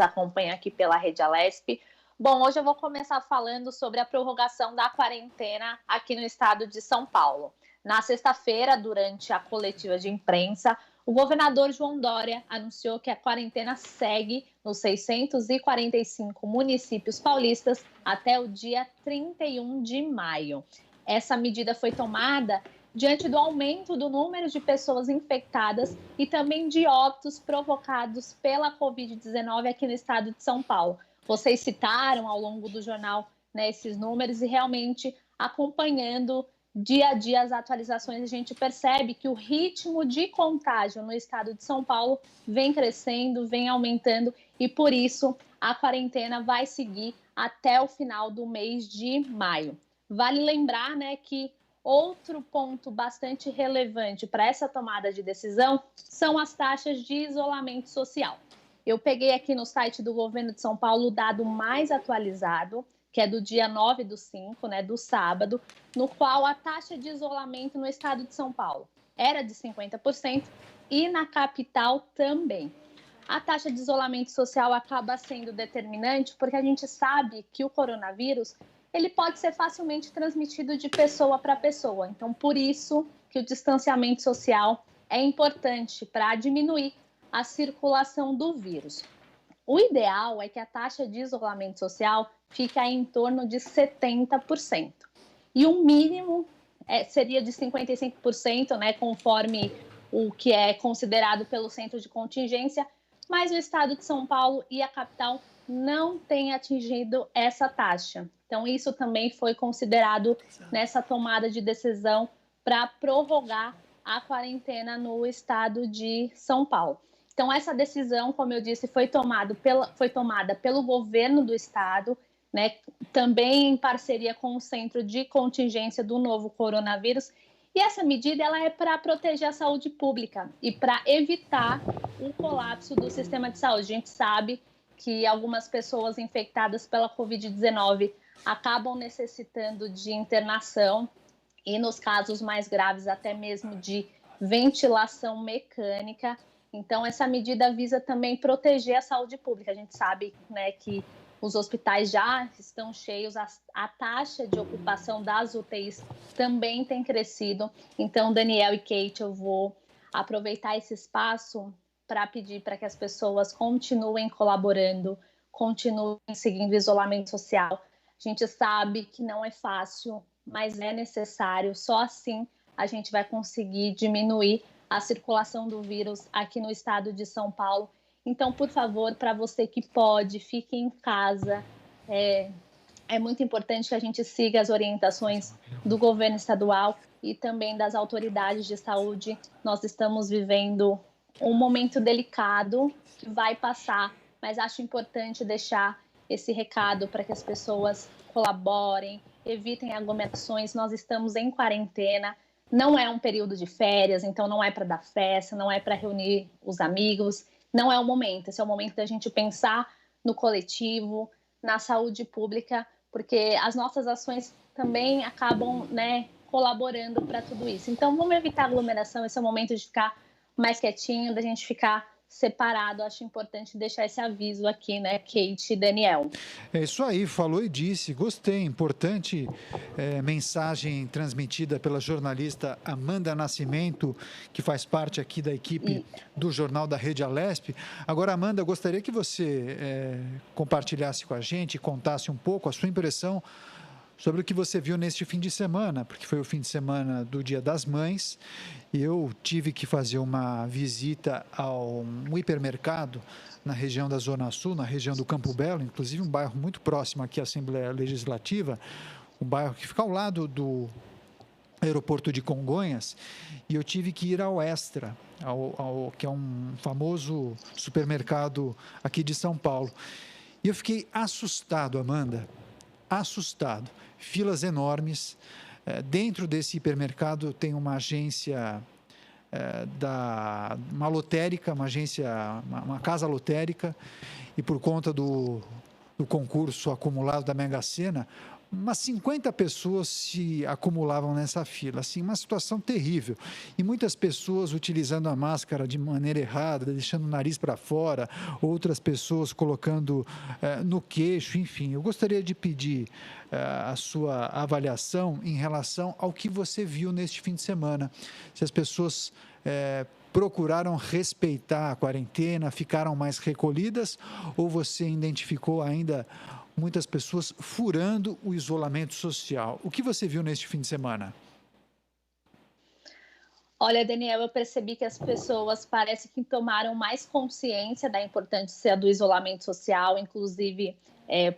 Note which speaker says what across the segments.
Speaker 1: acompanha aqui pela Rede Alesp. Bom, hoje eu vou começar falando sobre a prorrogação da quarentena aqui no estado de São Paulo. Na sexta-feira, durante a coletiva de imprensa, o governador João Dória anunciou que a quarentena segue nos 645 municípios paulistas até o dia 31 de maio. Essa medida foi tomada diante do aumento do número de pessoas infectadas e também de óbitos provocados pela Covid-19 aqui no estado de São Paulo. Vocês citaram ao longo do jornal, né, esses números, e realmente acompanhando dia a dia as atualizações, a gente percebe que o ritmo de contágio no estado de São Paulo vem crescendo, vem aumentando, e por isso a quarentena vai seguir até o final do mês de maio. Vale lembrar, né, que outro ponto bastante relevante para essa tomada de decisão são as taxas de isolamento social. Eu peguei aqui no site do governo de São Paulo o dado mais atualizado, que é do dia 9/5, né, do sábado, no qual a taxa de isolamento no estado de São Paulo era de 50% e na capital também. A taxa de isolamento social acaba sendo determinante porque a gente sabe que o coronavírus ele pode ser facilmente transmitido de pessoa para pessoa. Então, por isso que o distanciamento social é importante para diminuir a circulação do vírus. O ideal é que a taxa de isolamento social fique em torno de 70%. E o mínimo seria de 55%, né, conforme o que é considerado pelo centro de contingência, mas o estado de São Paulo e a capital não têm atingido essa taxa. Então, isso também foi considerado nessa tomada de decisão para prorrogar a quarentena no estado de São Paulo. Então, essa decisão, como eu disse, foi tomada pelo governo do estado, né, também em parceria com o Centro de Contingência do Novo Coronavírus. E essa medida ela é para proteger a saúde pública e para evitar o colapso do sistema de saúde. A gente sabe que algumas pessoas infectadas pela Covid-19 acabam necessitando de internação e, nos casos mais graves, até mesmo de ventilação mecânica. Então, essa medida visa também proteger a saúde pública. A gente sabe, né, que os hospitais já estão cheios, a taxa de ocupação das UTIs também tem crescido. Então, Daniel e Kate, eu vou aproveitar esse espaço para pedir para que as pessoas continuem colaborando, continuem seguindo o isolamento social. A gente sabe que não é fácil, mas é necessário. Só assim a gente vai conseguir diminuir a circulação do vírus aqui no estado de São Paulo. Então, por favor, para você que pode, fique em casa. É muito importante que a gente siga as orientações do governo estadual e também das autoridades de saúde. Nós estamos vivendo um momento delicado que vai passar, mas acho importante deixar esse recado para que as pessoas colaborem, evitem aglomerações. Nós estamos em quarentena, não é um período de férias, então não é para dar festa, não é para reunir os amigos, não é o momento. Esse é o momento da gente pensar no coletivo, na saúde pública, porque as nossas ações também acabam, né, colaborando para tudo isso. Então, vamos evitar aglomeração, esse é o momento de ficar mais quietinho, da gente ficar separado. Acho importante deixar esse aviso aqui, né, Kate e Daniel.
Speaker 2: É isso aí, falou e disse. Gostei, importante mensagem transmitida pela jornalista Amanda Nascimento, que faz parte aqui da equipe do Jornal da Rede Alesp. Agora, Amanda, gostaria que você compartilhasse com a gente, contasse um pouco a sua impressão sobre o que você viu neste fim de semana, porque foi o fim de semana do Dia das Mães. Eu tive que fazer uma visita a um hipermercado na região da Zona Sul, na região do Campo Belo, inclusive um bairro muito próximo aqui à Assembleia Legislativa, um bairro que fica ao lado do aeroporto de Congonhas, e eu tive que ir ao Extra, que é um famoso supermercado aqui de São Paulo. E eu fiquei assustado, Amanda, assustado. Filas enormes. Dentro desse hipermercado tem uma agência uma lotérica, uma casa lotérica, e por conta do concurso acumulado da Mega Sena, umas 50 pessoas se acumulavam nessa fila, assim, uma situação terrível. E muitas pessoas utilizando a máscara de maneira errada, deixando o nariz para fora, outras pessoas colocando no queixo, enfim. Eu gostaria de pedir a sua avaliação em relação ao que você viu neste fim de semana. Se as pessoas procuraram respeitar a quarentena, ficaram mais recolhidas, ou você identificou ainda muitas pessoas furando o isolamento social? O que você viu neste fim de semana?
Speaker 1: Olha, Daniel, eu percebi que as pessoas parece que tomaram mais consciência da importância do isolamento social, inclusive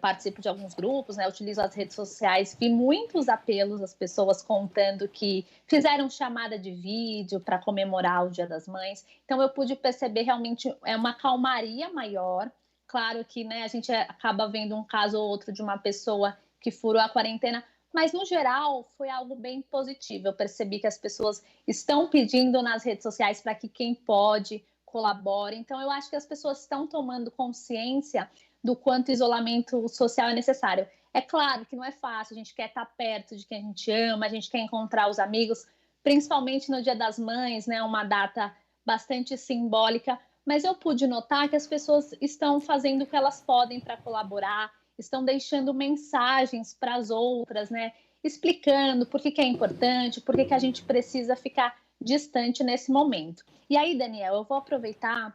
Speaker 1: participo de alguns grupos, né, utilizo as redes sociais, vi muitos apelos das pessoas contando que fizeram chamada de vídeo para comemorar o Dia das Mães, então eu pude perceber realmente uma calmaria maior. Claro que, né, a gente acaba vendo um caso ou outro de uma pessoa que furou a quarentena, mas no geral foi algo bem positivo. Eu percebi que as pessoas estão pedindo nas redes sociais para que quem pode colabore. Então eu acho que as pessoas estão tomando consciência do quanto isolamento social é necessário. É claro que não é fácil, a gente quer estar perto de quem a gente ama, a gente quer encontrar os amigos, principalmente no Dia das Mães, né, uma data bastante simbólica, mas eu pude notar que as pessoas estão fazendo o que elas podem para colaborar, estão deixando mensagens para as outras, né? Explicando por que é importante, por que a gente precisa ficar distante nesse momento. E aí, Daniel, eu vou aproveitar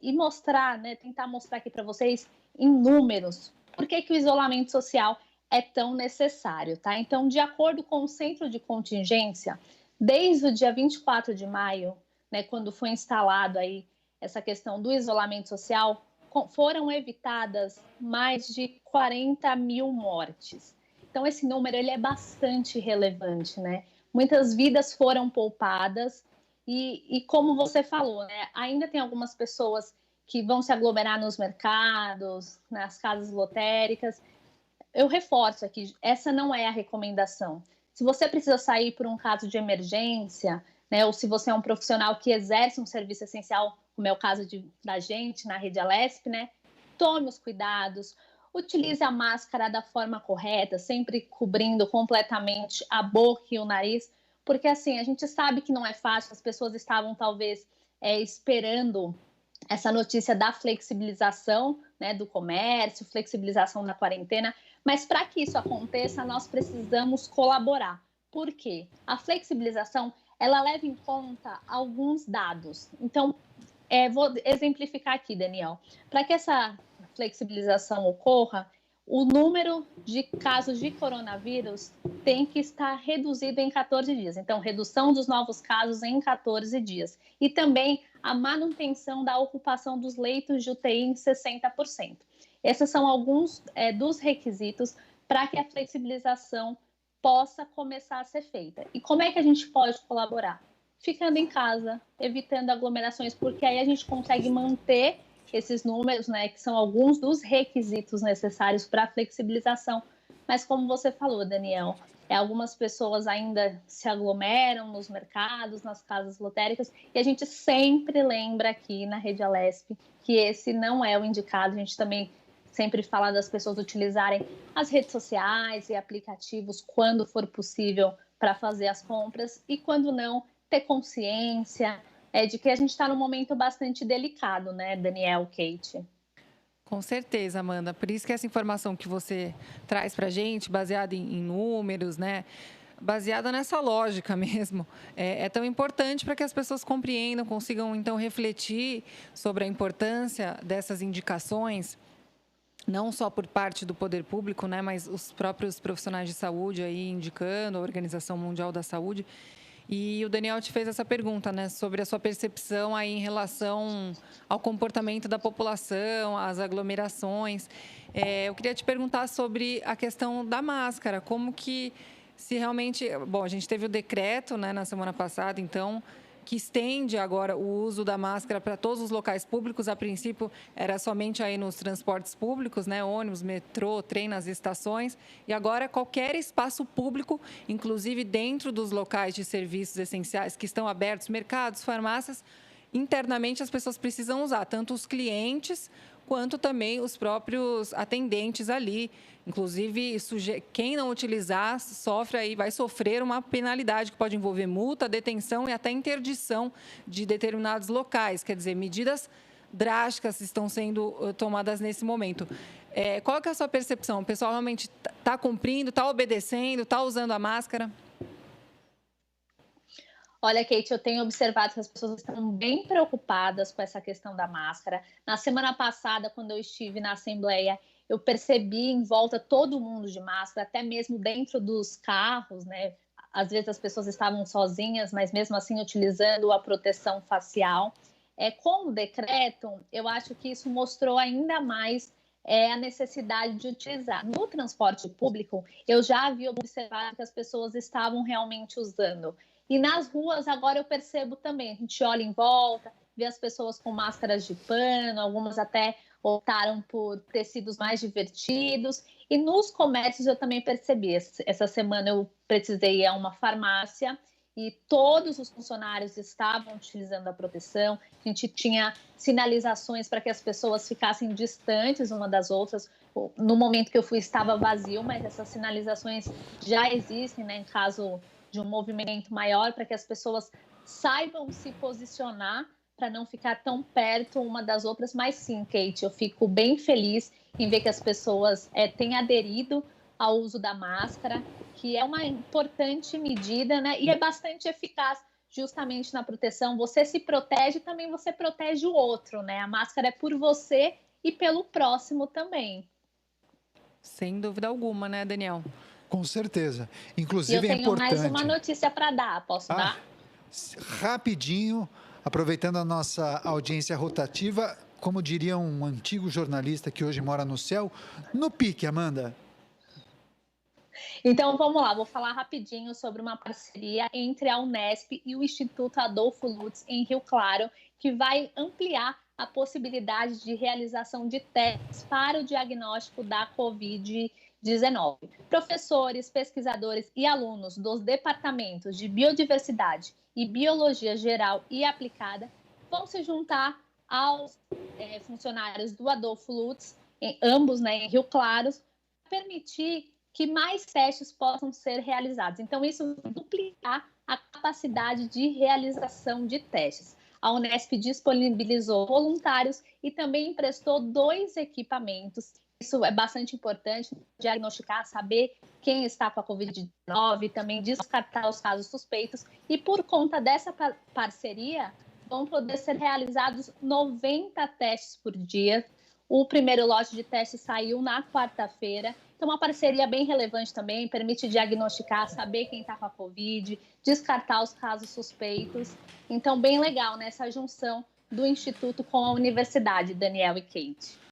Speaker 1: e mostrar, né? Tentar mostrar aqui para vocês em números por que o isolamento social é tão necessário, tá? Então, de acordo com o Centro de Contingência, desde o dia 24 de maio, né, quando foi instalado aí essa questão do isolamento social, foram evitadas mais de 40 mil mortes. Então, esse número ele é bastante relevante, né? Muitas vidas foram poupadas e como você falou, né? Ainda tem algumas pessoas que vão se aglomerar nos mercados, nas casas lotéricas. Eu reforço aqui, essa não é a recomendação. Se você precisa sair por um caso de emergência, né, ou se você é um profissional que exerce um serviço essencial, como é o caso da gente na Rede Alesp, né, tome os cuidados, utilize a máscara da forma correta, sempre cobrindo completamente a boca e o nariz, porque assim, a gente sabe que não é fácil, as pessoas estavam talvez esperando essa notícia da flexibilização, né, do comércio, flexibilização da quarentena, mas para que isso aconteça, nós precisamos colaborar. Por quê? A flexibilização, ela leva em conta alguns dados. Então, vou exemplificar aqui, Daniel. Para que essa flexibilização ocorra, o número de casos de coronavírus tem que estar reduzido em 14 dias. Então, redução dos novos casos em 14 dias. E também a manutenção da ocupação dos leitos de UTI em 60%. Esses são alguns dos requisitos para que a flexibilização possa começar a ser feita. E como é que a gente pode colaborar? Ficando em casa, evitando aglomerações, porque aí a gente consegue manter esses números, né, que são alguns dos requisitos necessários para a flexibilização. Mas como você falou, Daniel, algumas pessoas ainda se aglomeram nos mercados, nas casas lotéricas, e a gente sempre lembra aqui na Rede Alesp que esse não é o indicado. A gente também sempre fala das pessoas utilizarem as redes sociais e aplicativos quando for possível para fazer as compras e quando não, ter consciência de que a gente está num momento bastante delicado, né, Daniel, Kate?
Speaker 3: Com certeza, Amanda. Por isso que essa informação que você traz para a gente, baseada em números, né? Baseada nessa lógica mesmo, é tão importante para que as pessoas compreendam, consigam, então, refletir sobre a importância dessas indicações, não só por parte do poder público, né? Mas os próprios profissionais de saúde aí indicando, a Organização Mundial da Saúde. E o Daniel te fez essa pergunta, né, sobre a sua percepção aí em relação ao comportamento da população, às aglomerações. Eu queria te perguntar sobre a questão da máscara, como que se realmente... Bom, a gente teve o decreto, né, na semana passada, então, que estende agora o uso da máscara para todos os locais públicos. A princípio, era somente aí nos transportes públicos, né? Ônibus, metrô, trem, nas estações. E agora, qualquer espaço público, inclusive dentro dos locais de serviços essenciais que estão abertos, mercados, farmácias, internamente as pessoas precisam usar, tanto os clientes quanto também os próprios atendentes ali. Inclusive, quem não utilizar vai sofrer uma penalidade que pode envolver multa, detenção e até interdição de determinados locais. Quer dizer, medidas drásticas estão sendo tomadas nesse momento. Qual que é a sua percepção? O pessoal realmente está cumprindo, está obedecendo, está usando a máscara?
Speaker 1: Olha, Kate, eu tenho observado que as pessoas estão bem preocupadas com essa questão da máscara. Na semana passada, quando eu estive na Assembleia, eu percebi em volta todo mundo de máscara, até mesmo dentro dos carros, né? Às vezes as pessoas estavam sozinhas, mas mesmo assim utilizando a proteção facial. Com o decreto, eu acho que isso mostrou ainda mais a necessidade de utilizar. No transporte público, eu já havia observado que as pessoas estavam realmente usando. E nas ruas, agora eu percebo também, a gente olha em volta, vê as pessoas com máscaras de pano, algumas até optaram por tecidos mais divertidos. E nos comércios eu também percebi. Essa semana eu precisei ir a uma farmácia e todos os funcionários estavam utilizando a proteção. A gente tinha sinalizações para que as pessoas ficassem distantes uma das outras. No momento que eu fui estava vazio, mas essas sinalizações já existem, né, em caso de um movimento maior, para que as pessoas saibam se posicionar para não ficar tão perto uma das outras. Mas sim, Kate, eu fico bem feliz em ver que as pessoas têm aderido ao uso da máscara, que é uma importante medida, né? E é bastante eficaz justamente na proteção. Você se protege, também você protege o outro, né? A máscara é por você e pelo próximo também.
Speaker 3: Sem dúvida alguma, né, Daniel?
Speaker 2: Com certeza. Inclusive,
Speaker 1: é importante. Eu tenho mais uma notícia para dar. Posso dar?
Speaker 2: Rapidinho, aproveitando a nossa audiência rotativa, como diria um antigo jornalista que hoje mora no céu, no pique, Amanda.
Speaker 1: Então, vamos lá, vou falar rapidinho sobre uma parceria entre a Unesp e o Instituto Adolfo Lutz, em Rio Claro, que vai ampliar a possibilidade de realização de testes para o diagnóstico da Covid-19. Professores, pesquisadores e alunos dos departamentos de Biodiversidade e Biologia Geral e Aplicada vão se juntar aos funcionários do Adolfo Lutz, ambos, né, em Rio Claro, para permitir que mais testes possam ser realizados. Então, isso vai duplicar a capacidade de realização de testes. A Unesp disponibilizou voluntários e também emprestou 2 equipamentos. Isso é bastante importante, diagnosticar, saber quem está com a Covid-19, também descartar os casos suspeitos. E por conta dessa parceria, vão poder ser realizados 90 testes por dia. O primeiro lote de testes saiu na quarta-feira. Então, uma parceria bem relevante também, permite diagnosticar, saber quem está com a Covid, descartar os casos suspeitos. Então, bem legal, né, essa junção do Instituto com a Universidade, Daniel e Kate.